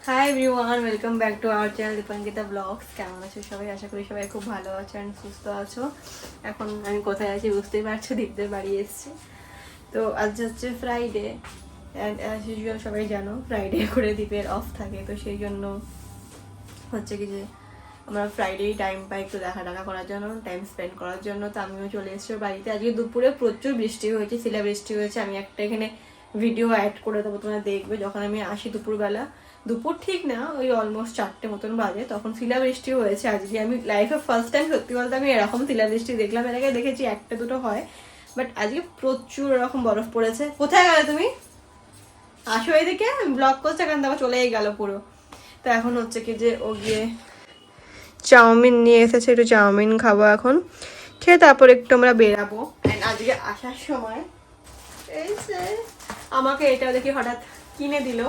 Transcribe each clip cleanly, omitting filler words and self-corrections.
High everyone, welcome back to our channel Dipankita blogs. কেমন আছো সবাই? আশা করি সবাই খুব ভালো আছো অ্যান্ড সুস্থ আছো। এখন আমি কোথায় আছি বুঝতেই পারছো, দীপদের বাড়ি এসেছি। তো আজ হচ্ছে ফ্রাইডে অ্যান্ড অ্যাজ ইউজুয়াল সবাই জানো ফ্রাইডে করে দীপের অফ থাকে, তো সেই জন্য হচ্ছে কি যে আমরা ফ্রাইডেই টাইম পাই একটু দেখা করার জন্য, টাইম স্পেন্ড করার জন্য। তো আমিও চলে এসেছি বাড়িতে। আজকে দুপুরে প্রচুর বৃষ্টি হয়েছে, শিলা বৃষ্টি হয়েছে। আমি একটা এখানে ভিডিও অ্যাড করে দেবো, তোমরা দেখবে। যখন আমি আসি দুপুরবেলা, দুপুর ঠিক না, ওই অলমোস্ট 4টে মতন বাজে, তখন শিলা বৃষ্টি হয়েছে। আজকে আমি লাইফে ফার্স্ট টাইম সত্যি বলতে আমি এরকম শিলা বৃষ্টি দেখলাম। এর আগে দেখেছি একটা দুটো হয়, বাট আজকে প্রচুর এরকম বরফ পড়েছে। কোথায় গেলে তুমি? আসো এদিকে, ব্লগ করছে কারণ দেখো চলেই গেল পুরো। তো এখন হচ্ছে কি যে ও গিয়ে চাউমিন নিয়ে এসেছে, একটু চাউমিন খাবো এখন, খেয়ে তারপর একটু আমরা বেরাবো। অ্যান্ড আজকে আসার সময় এই যে আমাকে এটা দেখি হঠাৎ কিনে দিল,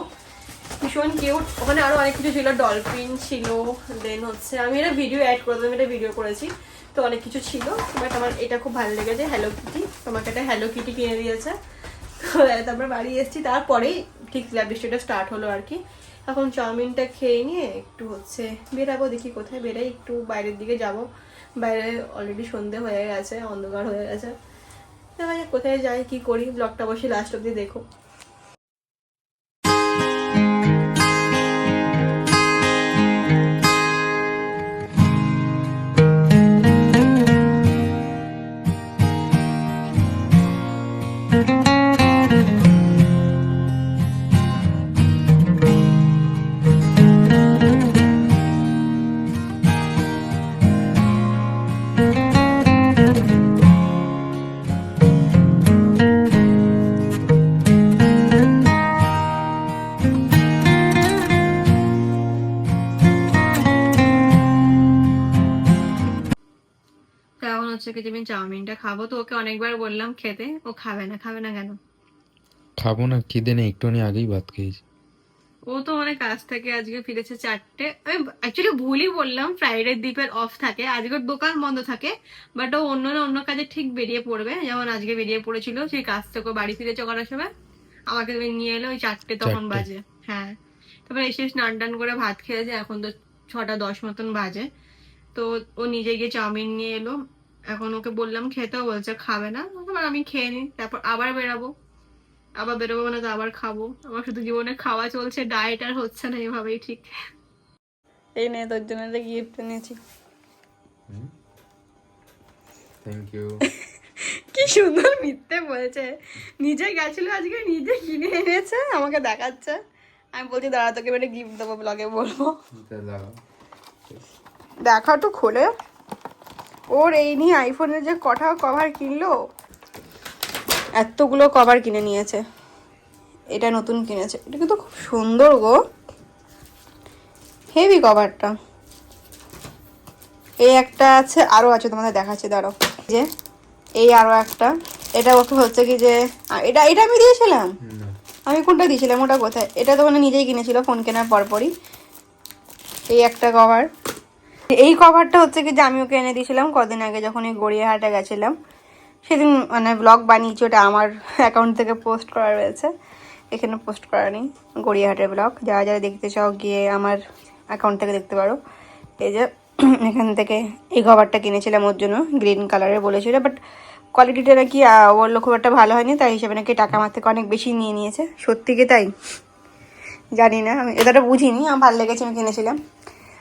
ভীষণ কিউট। ওখানে আরো অনেক কিছু ছিল, ডলফিন ছিল, দেন হচ্ছে আমি এটা ভিডিও অ্যাড করে দেবো, এটা ভিডিও করেছি, তো অনেক কিছু ছিল। বাট আমার এটা খুব ভালো লেগেছে, হ্যালো কিটি। তোমাকে একটা হ্যালো কিটি কিনে দিয়েছে। তো তারপর বাড়ি এসেছি, তারপরেই ঠিক বৃষ্টিটা স্টার্ট হলো আর কি। এখন চাউমিনটা খেয়ে নিয়ে একটু হচ্ছে বেরাবো, দেখি কোথায় বেরাই, একটু বাইরের দিকে যাব। বাইরে অলরেডি সন্ধে হয়ে গেছে, অন্ধকার হয়ে গেছে। দেখা যাক কোথায় যাই, কি করি। ব্লগটা অবশ্যই লাস্ট অব্দি দেখো। এখন হচ্ছে কি যে আমি চাউমিনটা খাবো, তো ওকে অনেকবার বললাম খেতে, ও খাবে না। খাবে না কেন? খাবো না, খিদে নেই, একটুখানি আগেই ভাত খেয়েছি। ও তো মানে কাজ থেকে আজকে ফিরেছে 4টে। আমি অ্যাকচুয়ালি ভুলই বললাম, ফ্রাইডে দ্বীপের অফ থাকে, আজকের দোকান বন্ধ থাকে, বাট ও অন্য না অন্য কাজে ঠিক বেরিয়ে পড়বে। যেমন আজকে বেরিয়ে পড়েছিল, সেই কাজ থেকে বাড়ি ফিরেছে করার সময়, আমাকে তুমি নিয়ে এলো ওই 4টে তখন 4টে। বাজে। হ্যাঁ, তারপরে এসে স্নান টান করে ভাত খেয়েছে, এখন তো 6টা 10 মতন বাজে। তো ও নিজে গিয়ে চাউমিন নিয়ে এলো। এখন ওকে বললাম খেতেও বলছে খাবে না। এবার আমি খেয়ে নিই, তারপর আবার বেরাবো। আবার বেরোবো মানে তো আবার খাবো। আমার শুধু জীবনে খাওয়া চলছে, ডায়েট আর হচ্ছে না, এভাবেই ঠিক। এই নে তোর জন্য একটা গিফট এনেছি। Thank you. কি সুন্দর মিথ্যে বলছে, নিজে গেছিল আজকে, নিজে কিনে এনেছে, আমাকে দেখাচ্ছে। আমি বলছি দাঁড়া, তোকে একটা গিফট দেবো, ব্লগে বলবো। দেখা তো খোলে। ওর এই নিয়ে আইফোনের যে কটা কভার কিনলো, এতগুলো কভার কিনে নিয়েছে। এটা নতুন কিনেছে, এটা কিন্তু খুব সুন্দর গো, হেভি কভারটা। এই একটা আছে, আরো আছে, তোমাদের দেখাচ্ছি দাঁড়াও। যে এই আরো একটা, এটা ওকে হচ্ছে কি যে এটা এটা আমি দিয়েছিলাম। আমি কোনটা দিয়েছিলাম, ওটা কোথায়? এটা তো মানে নিজেই কিনেছিল ফোন কেনার পরপরই। এই একটা কভার, এই কভারটা হচ্ছে কি যে আমি ওকে এনে দিয়েছিলাম কদিন আগে, যখন এই গড়িয়াহাটে গেছিলাম সেদিন, মানে ব্লগ বানিয়েছি, ওটা আমার অ্যাকাউন্ট থেকে পোস্ট করা রয়েছে, এখানে পোস্ট করা নেই। গড়িয়াহাটের ব্লগ যারা যারা দেখতে চাও গিয়ে আমার অ্যাকাউন্ট থেকে দেখতে পারো। এই যে এখান থেকে এই কভারটা কিনেছিলাম ওর জন্য, গ্রিন কালারের বলেছিল, বাট কোয়ালিটিটা নাকি বললো খুব একটা ভালো হয়নি, তাই হিসেবে নাকি টাকা আমার থেকে অনেক বেশি নিয়ে নিয়েছে। সত্যি কি তাই জানি না, আমি এটা বুঝিনি, আমার ভালো লেগেছে, আমি কিনেছিলাম।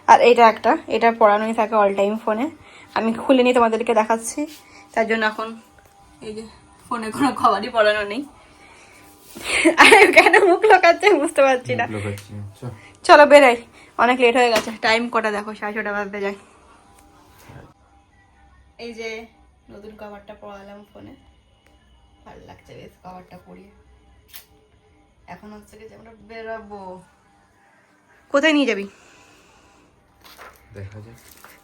আর এটা একটা, এটা পড়ানোই থাকে অল টাইম ফোনে, আমি খুলে নিয়ে তোমাদেরকে দেখাচ্ছি। তার জন্য এখন এই যে ফোনে কোনো খবরই পড়ানো নেই। আর কেন মুখ লোকাচ্ছে বুঝতে পারছি না। চলো বেরাই, অনেক লেট হয়ে গেছে, টাইম কটা দেখো, 6:30 বাজতে যায়। এই যে নতুন কভারটা পড়ালাম ফোনে, ভালো লাগছে বেশ কভারটা পরিয়ে। এখন হচ্ছে কি যে আমরা বেরাবো। কোথায় নিয়ে যাবি? দেখা যাক।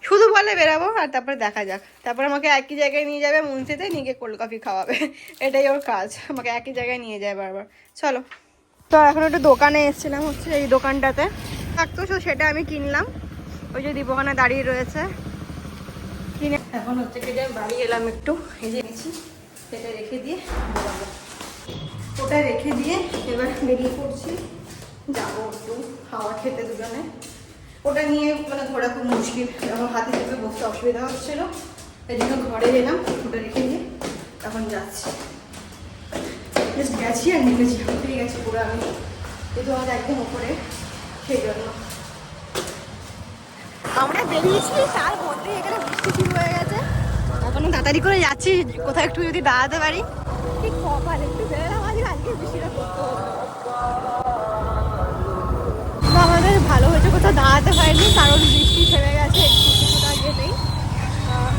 শুধু বলে বেরাবো আর তারপরে দেখা যাক। তারপর আমাকে একই জায়গায় নিয়ে যাবে, মুন্সিতে নিয়ে গিয়ে কোল্ড কফি খাওয়াবে, এটাই ওর কাজ, আমাকে একই জায়গায় নিয়ে যায় বারবার। চলো। তো এখন একটু দোকানে এসেছিলাম, হচ্ছে এই দোকানটাতে থাকতো, তো সেটা আমি কিনলাম। ওই যে দীপকানা দাঁড়িয়ে রয়েছে, কিনে এখন হচ্ছে কি যে বাড়ি এলাম একটু, এই যে নিচ্ছি, সেটা রেখে দিয়ে বেরাবো। ওটা রেখে দিয়ে এবার বেরিয়ে পড়ছি যাবো একটু হাওয়া খেতে দুজনে। ওটা নিয়ে মানে ঘোরা খুব মুশকিল, আমার হাতে চেপে বসতে অসুবিধা হচ্ছিল, এই জন্য ঘরে এলাম, ওটা রেখে দিয়ে এখন যাচ্ছি। জাস্ট গেছি আর নেমেছি, উঠে গেছি পুরো আমি, কিন্তু আজ একদম উপরে, সেই জন্য আমরা বেরিয়েছি তার মধ্যে এখানে বৃষ্টি শুরু হয়ে গেছে। এখন তাড়াতাড়ি করে যাচ্ছি, কোথাও একটু যদি দাঁড়াতে পারি। ঠিক কপাল একটু বেরোলাম, আজকে বৃষ্টিটা করতে হতো। আমাদের ভালো হয়েছে কোথাও দাঁড়াতে পারিনি, কারণ বৃষ্টি থেমে গেছে একটু কিছুটা যেতেই।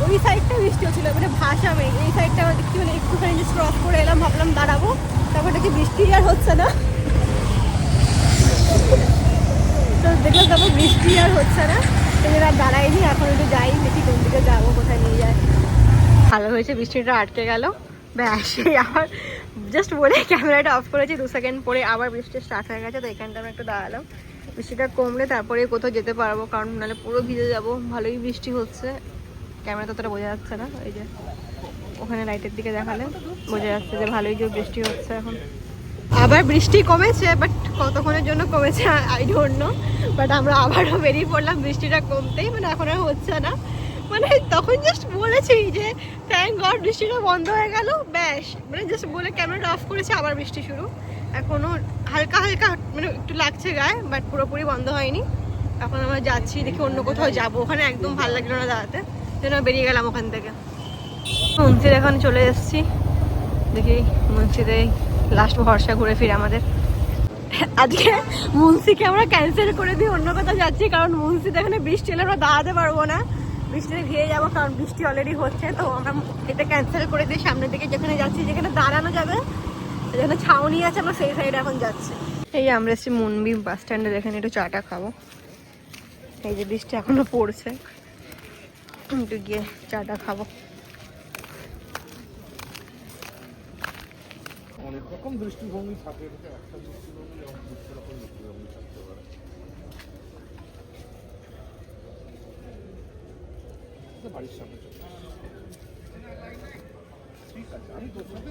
ওই সাইডটা বৃষ্টি হচ্ছিল, মানে ভাসামে এই সাইডটা আমরা দেখছি, মানে একটুখানি ক্রস করে এলাম, ভাবলাম দাঁড়াবো, তারপর দেখি বৃষ্টি আর হচ্ছে না। তো দেখলাম তারপর বৃষ্টি আর হচ্ছে না, সেই জন্য আর দাঁড়াইনি। এখন একটু যাই, দেখি কোন দিকে যাবো, কোথায় নিয়ে যায়। ভালো হয়েছে বৃষ্টিটা আটকে গেল, ব্যাস আবার জাস্ট বলে ক্যামেরাটা অফ করেছি, 2 সেকেন্ড পরে আবার বৃষ্টি স্টার্ট হয়ে গেছে। তো এখানটা আমি একটু দাঁড়ালাম, বৃষ্টিটা কমলে তারপরে কোথাও যেতে পারবো, কারণ নাহলে পুরো ভিজে যাব। ভালোই বৃষ্টি হচ্ছে, ক্যামেরা ততটা বোঝা যাচ্ছে না, ওই যে ওখানে লাইটের দিকে দেখালে বোঝা যাচ্ছে যে ভালোই যে বৃষ্টি হচ্ছে। এখন আবার বৃষ্টি কমেছে, বাট কতক্ষণের জন্য কমেছে আই ডোন্ট নো, বাট আমরা আবারও বেরিয়ে পড়লাম বৃষ্টিটা কমতেই, মানে এখন আর হচ্ছে না। মানে তখন জাস্ট বলেছি যে থ্যাংক গড বৃষ্টিটা বন্ধ হয়ে গেল, ব্যাস, মানে জাস্ট বলে ক্যামেরাটা অফ করেছে, আবার বৃষ্টি শুরু। এখনো হালকা হালকা মানে একটু লাগছে গায়ে, বাট পুরোপুরি বন্ধ হয়নি। এখন আমরা যাচ্ছি, দেখি অন্য কোথাও যাবো, ওখানে একদম ভালো লাগলো না দাঁড়াতে, যেন বেরিয়ে গেলাম ওখান থেকে। মুন্সির এখন চলে এসেছি, দেখি মুন্সিতে লাস্ট ভরসা ঘুরে ফিরে আমাদের। আজকে মুন্সিকে আমরা ক্যান্সেল করে দিয়ে অন্য কোথাও যাচ্ছি, কারণ মুন্সিতে এখানে বৃষ্টি হলে আমরা দাঁড়াতে পারবো না, বৃষ্টিতে ভিজে যাবো, কারণ বৃষ্টি অলরেডি হচ্ছে। তো আমরা এটা ক্যান্সেল করে দিয়ে সামনের দিকে যেখানে যাচ্ছি, যেখানে দাঁড়ানো যাবে, যেখানে ছাউনি আছে, আমরা সেই সাইডে এখন যাচ্ছি। এই আমরা এসেছি মুনবি বাস স্ট্যান্ডে, যেখানে একটু চাটা খাবো। এই যে বৃষ্টি এখনো পড়ছে, একটু গিয়ে চাটা খাবো। অনেক রকম দৃষ্টিভঙ্গি থাকে, একটা দৃষ্টিভঙ্গি এবং দুটো রকম দৃষ্টিভঙ্গি থাকতে পারে। বাড়ির সামনে ঠিক আছে, আমি তোর সাথে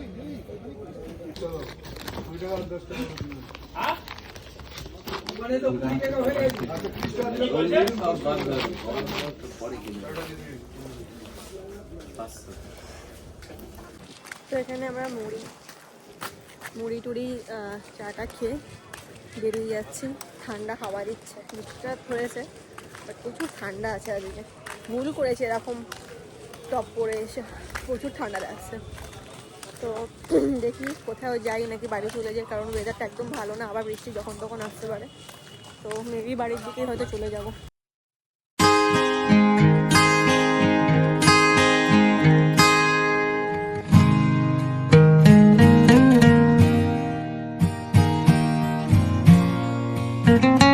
তো এখানে আমরা মুড়ি টুড়ি চাটা খেয়ে বেরিয়ে যাচ্ছি। ঠান্ডা হাওয়া দিচ্ছে, বৃষ্টিটা ধরেছে, বাট প্রচুর ঠান্ডা আছে। আজকে ভুল করেছে এরকম টপ পরে এসে, প্রচুর ঠান্ডা লাগছে। তো দেখি কোথাও যাই নাকি বাড়ি চলে যাই, কারণ ওয়েদারটা একদম ভালো না, আবার বৃষ্টি যখন তখন আসতে পারে। তো মেবি বাড়ির দিকেই হয়তো চলে যাবো। Thank you.